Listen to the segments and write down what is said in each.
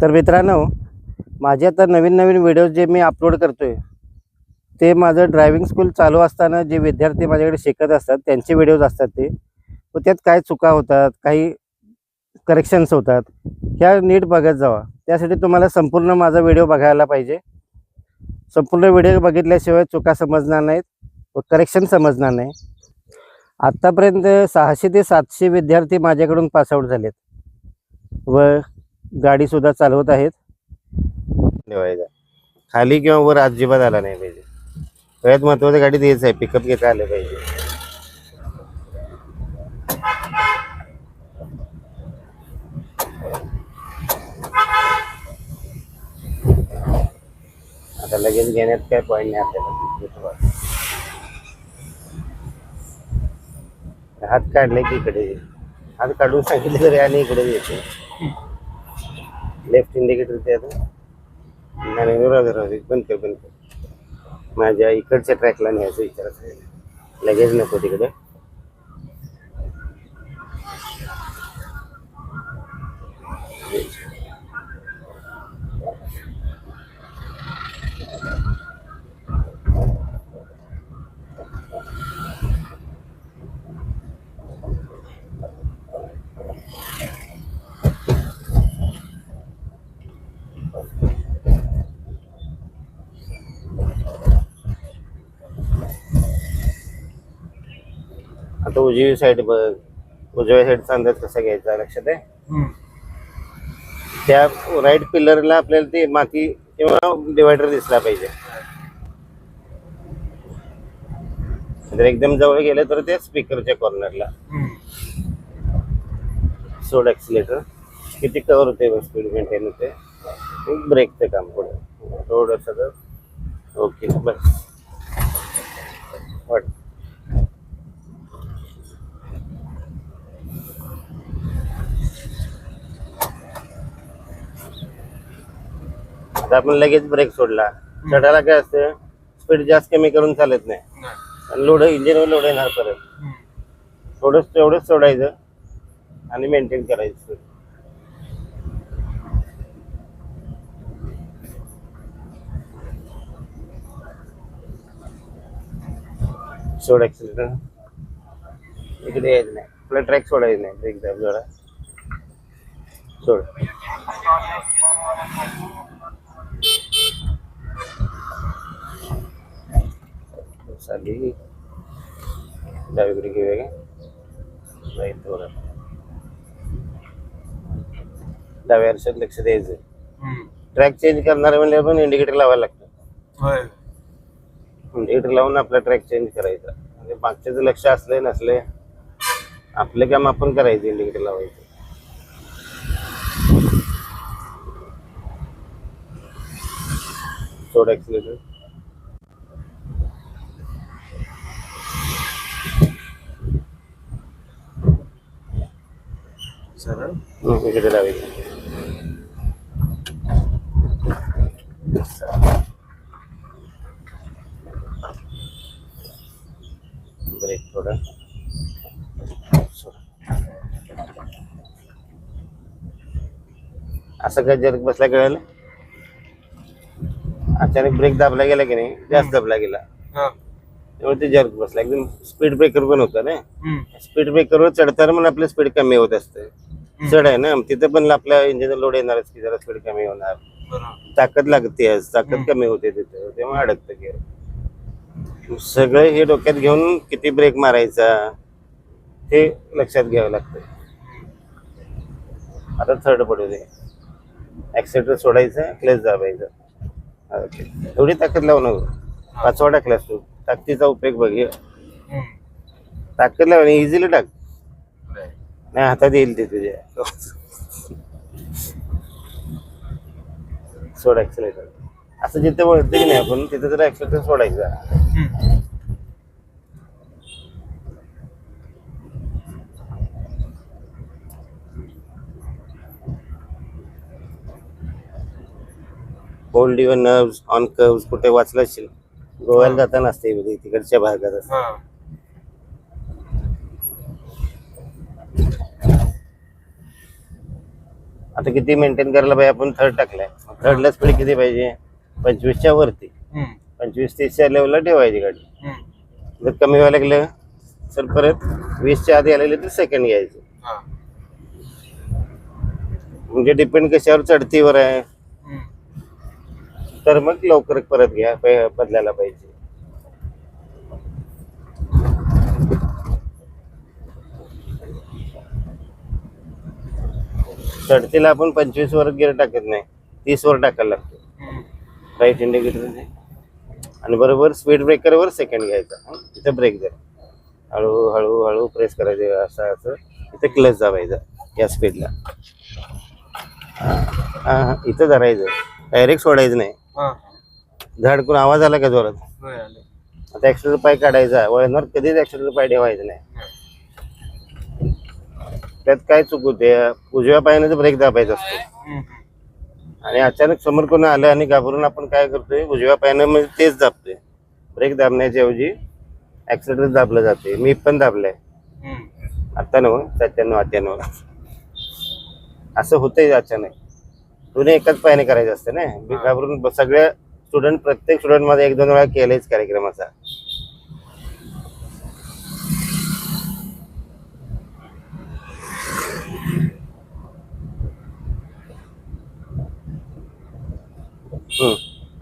तर मित्रांनो, माझे आता नवीन व्हिडिओज जे मी अपलोड करतोय ते माझं ड्रायव्हिंग स्कूल चालू असताना जे विद्यार्थी माझ्याकडे शिकत असतात त्यांचे व्हिडिओज असतात ते. व त्यात काय चुका होतात, काही करेक्शन्स होतात, ह्या नीट बघत जावा. त्यासाठी तुम्हाला संपूर्ण माझा व्हिडिओ बघायला पाहिजे. संपूर्ण व्हिडिओ बघितल्याशिवाय चुका समजणार नाहीत व करेक्शन समजणार नाही. आत्तापर्यंत 600 ते 700 विद्यार्थी माझ्याकडून पासआउट झालेत व गाडीसुद्धा चालवत आहेत. खाली किंवा वर अजिबात आला नाही पाहिजे. सगळ्यात महत्त्वाचं गाडीत हेच आहे, पिकअप घेता आलं पाहिजे. आता लगेच घेण्यात काय पॉईंट नाही आपल्याला. हात काढले की इकडे, हात काढून सांगितले तरी आणि इकडे येते. लेफ्ट इंडिकेटर ते आता बंद कर. माझ्या इकडच्या ट्रॅकला न्यायचं विचारायचं, लगेच नको तिकडे. आता उजवी साईड बघ, उजव्या साईडचा अंदाज कसा घ्यायचा लक्षात आहे. त्या राईट पिलरला आपल्याला ते माती किंवा डिवायडर दिसला पाहिजे. जर एकदम जवळ गेलं तर ते स्पीकरच्या कॉर्नरला. सोड ॲक्सिलेटर. किती कव्हर होते, स्पीड मेंटेन होते. ब्रेकचं काम पुढे थोडंसं तर ओके बस. वाट आता आपण लगेच ब्रेक सोडला. चढायला काय असतं, स्पीड जास्त कमी करून चालत नाही. लोड इंजिनवर लोड येणार परत. तेवढंच सोडायचं आणि मेंटेन करायचं. सोड ॲक्सिलेटर. इकडे यायचं नाही, आपला ट्रॅक सोडायचं नाही. ब्रेक दाब जरा, सोड. साली डावीकडे घेऊया का, राईट थोडं. डाव्या आरशात लक्ष द्यायचं. ट्रॅक चेंज करणार म्हणजे पण इंडिकेटर लावायला लागतं. इंडिकेटर लावून आपला ट्रॅक चेंज करायचा. म्हणजे मागच्याचं लक्ष असले नसले आपले काम आपण करायचं, इंडिकेटर लावायचं. सोड ॲक्सिलेटर. इकडे लावायचं. ब्रेक थोडा. असं काय जर्क बसला कळलं. अचानक ब्रेक दाबला गेला की नाही, जास्त दाबला गेला त्यामुळे ते जर्क बसला. एकदम स्पीड ब्रेकर पण होता ना. स्पीड ब्रेकरवर चढताना पण आपलं स्पीड कमी होत असते. चढ आहे ना, तिथं पण आपल्या इंजिन लोड येणारच की, जरा स्पीड कमी होणार. ताकद लागते, ताकद कमी होते तिथं, तेव्हा अडकतं गिअर. सगळं हे डोक्यात घेऊन किती ब्रेक मारायचा हे लक्षात घ्यावं लागतं. आता थर्ड पडू दे. ॲक्सिलेटर सोडायचं, क्लच दाबायचं. एवढी ताकद लावू नको. 5वा टाकलास तू, ताकदीचा उपयोग बघ. ताकद लाव, इझिली टाक. नाही हातात येईल ते तुझ्या. सोड ॲक्सिलेटर. असं जिथे वळते की नाही आपण तिथे जर ॲक्सिलेटर सोडायचा. Hold your nerves on curves. कुठे वाचलं असेल, गोव्याला जाताना असते तिकडच्या भागात असते. आता किती मेंटेन करायला पाहिजे, आपण थर्ड टाकलाय, थर्डला स्पीड किती पाहिजे, 25च्या वरती, 25-30च्या लेवलला ठेवायची गाडी. जर कमी व्हायला लागलं तर परत 20च्या आधी आलेले तर सेकंड घ्यायचं. म्हणजे डिपेंड कशावर, चढतीवर आहे तर मग लवकर परत घ्या, बदलायला पाहिजे. चढतीला आपण 25 वर गिअर टाकत नाही, 30 वर टाकायला लागतो. राईट इंडिकेटर आणि बरोबर स्पीड ब्रेकरवर सेकंड घ्यायचा. तिथे ब्रेक द्या, हळू हळू हळू प्रेस करायचं, असं असं. इथे क्लच दाबायचा या स्पीडला. हा इथं धरायचं, डायरेक्ट सोडायचं नाही. धडकून आवाज आला का जोरात, आता ऍक्सिलेटर पाय काढायचा, वळणावर कधीच ऍक्सिलेटर पाय ठेवायचं नाही. त्यात काय चूक होते, उजव्या पायाने ब्रेक दाबायचा असतो आणि अचानक समोर कोण आलं आणि घाबरून आपण काय करतोय, उजव्या पायाने म्हणजे तेच दाबतोय. ब्रेक दाबण्याच्या ऐवजी ऍक्सिलेटर दाबलं जाते. मी पण दाबलंय आता, 97-98 असं होतंय अचानक. दोन्ही एकाच पायाने करायचं असतं ना. घाबरून सगळ्या स्टुडंट, प्रत्येक स्टुडंट मध्ये 1-2 वेळा केलायच कार्यक्रमाचा.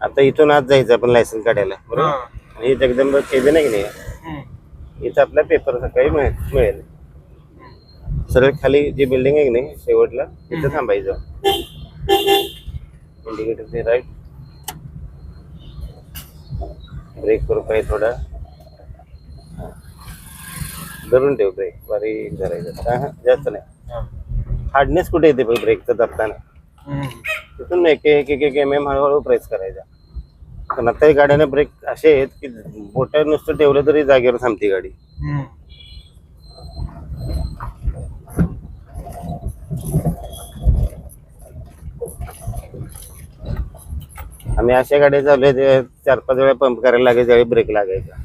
आता इथून आज जायचं आपण लायसन्स काढायला, बरोबर. आणि जगदंबा केले नाही की नाही, इथं आपला पेपर सकाळी मिळेल. सरळ खाली जी बिल्डिंग आहे की नाही शेवटला, तिथं थांबायचं. इंडिकेटर ते राईट, ब्रेक करू पाहिजे थोडा, धरून ठेव ब्रेक, बारीक धरायचं. जास्त नाही. हार्डनेस कुठे येते ब्रेकचं दाबताना, तिथून एक MM हळूहळू प्रेस करायचा. पण आता गाड्याने ब्रेक असे आहेत की बोटा नुसतं ठेवलं तरी जागेवर थांबते गाडी. आम्ही अशा गाड्या चालू 4-5 वेळा पंप करायला लागायचा, त्यावेळी ब्रेक लागायचा.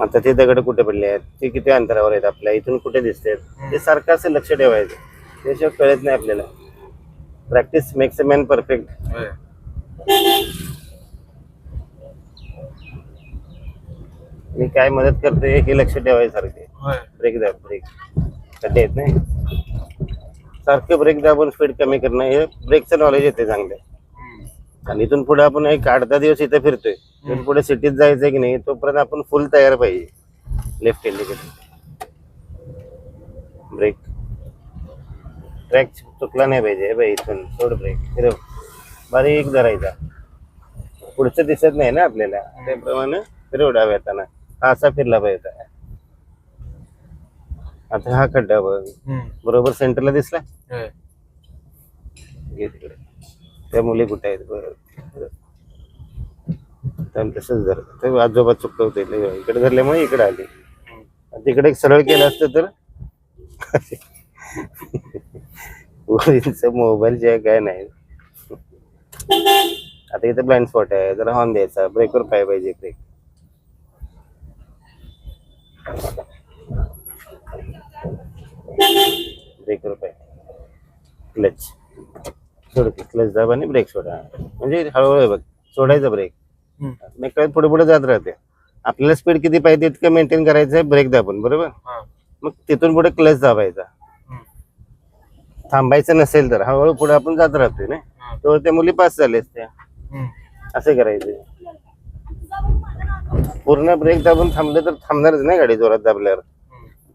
आता ते दगड कुठे पडले आहेत, ते किती अंतरावर आहेत, आपल्या इथून कुठे दिसतात, ते सारखं असं लक्ष ठेवायचं. त्याशिवाय कळत नाही आपल्याला. Practice makes a man perfect. मी काय मदत करतोय हे लक्ष ठेवायचं सारखे. ब्रेक दाब, ब्रेक कधी येत नाही, सारखे ब्रेक दाबून स्पीड कमी करणं, हे ब्रेकचं नॉलेज येते चांगलं. आणि इथून पुढे आपण 8-10 दिवस इथे फिरतोय, इथून पुढे सिटीत जायचंय की नाही, तोपर्यंत आपण फुल तयार पाहिजे. लेफ्ट इंडिकेटर, ब्रेक, ट्रॅक चुकला नाही पाहिजे. बाई इथून सोड ब्रेक, फिरव, बारीक धरायचा. पुढचं दिसत नाही ना आपल्याला, त्याप्रमाणे फिरव डाव्या हाताना. हा असा फिरला पाहिजे. आता हा खड्डा बघ, बरोबर सेंटरला दिसला, घे तिकडे. त्या मुली कुठे आहेत बघ, तसंच धर. आजोबा चुकवते, इकडे धरल्यामुळे इकडे आली. तिकडे सरळ केलं असतं तर मोबाईल जे काय नाही. आता इथे ब्लाइंड स्पॉट आहे, जरा हॉर्न द्यायचा, ब्रेकवर पाय पाहिजे. ब्रेक, ब्रेकवर पाय, क्लच सोड, क्लच दाब आणि ब्रेक सोडा. म्हणजे हळूहळू बघ, सोडायचा ब्रेक. कळत पुढे पुढे जात राहते. आपल्याला स्पीड किती पाहिजे तितकं मेंटेन करायचं आहे, ब्रेक दाबून, बरोबर. मग तिथून पुढे क्लच दाबायचा. थांबायचं नसेल तर हळूहळू पुढे आपण जात राहतोय ना, तर त्या मुली पास झाल्या त्या. असे करायचे. पूर्ण ब्रेक दाबून थांबलं तर थांबणारच नाही गाडी, जोरात दाबल्यावर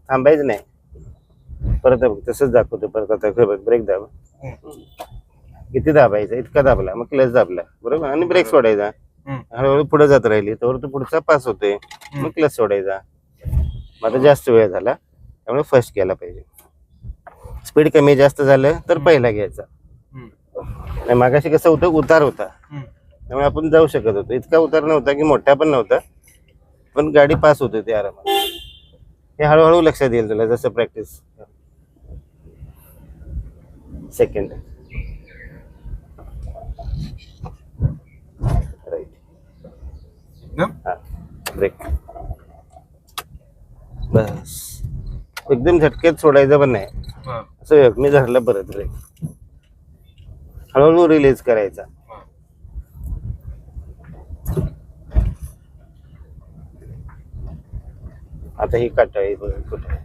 थांबायचं नाही. परत तसंच दाखवतो, परत आता ब्रेक दाब, किती दाबायचं, इतका दाबला, मग क्लच दाबला, बरोबर, आणि ब्रेक सोडायचा. हळूहळू पुढे जात राहिली तर तो पुढचा पास होतोय, मग क्लच सोडायचा. मग आता जास्त वेळ झाला त्यामुळे फर्स्ट केला पाहिजे. स्पीड कमी जास्त झालं तर पहिला घ्यायचा. मागाशी कसं होतं, उतार होता, त्यामुळे आपण जाऊ शकत होतो. इतका उतार नव्हता की मोठा पण नव्हता, पण गाडी पास होत होती आरामात. हे हळूहळू लक्षात येईल तुला जसं प्रॅक्टिस. सेकंड राईट हा ब्रेक बस एकदम झटक्यात सोडायचं पण नाही असं मी धरलं परत ब्रेक हळूहळू रिलीज करायचा आता ही काटाळी बघ कुठे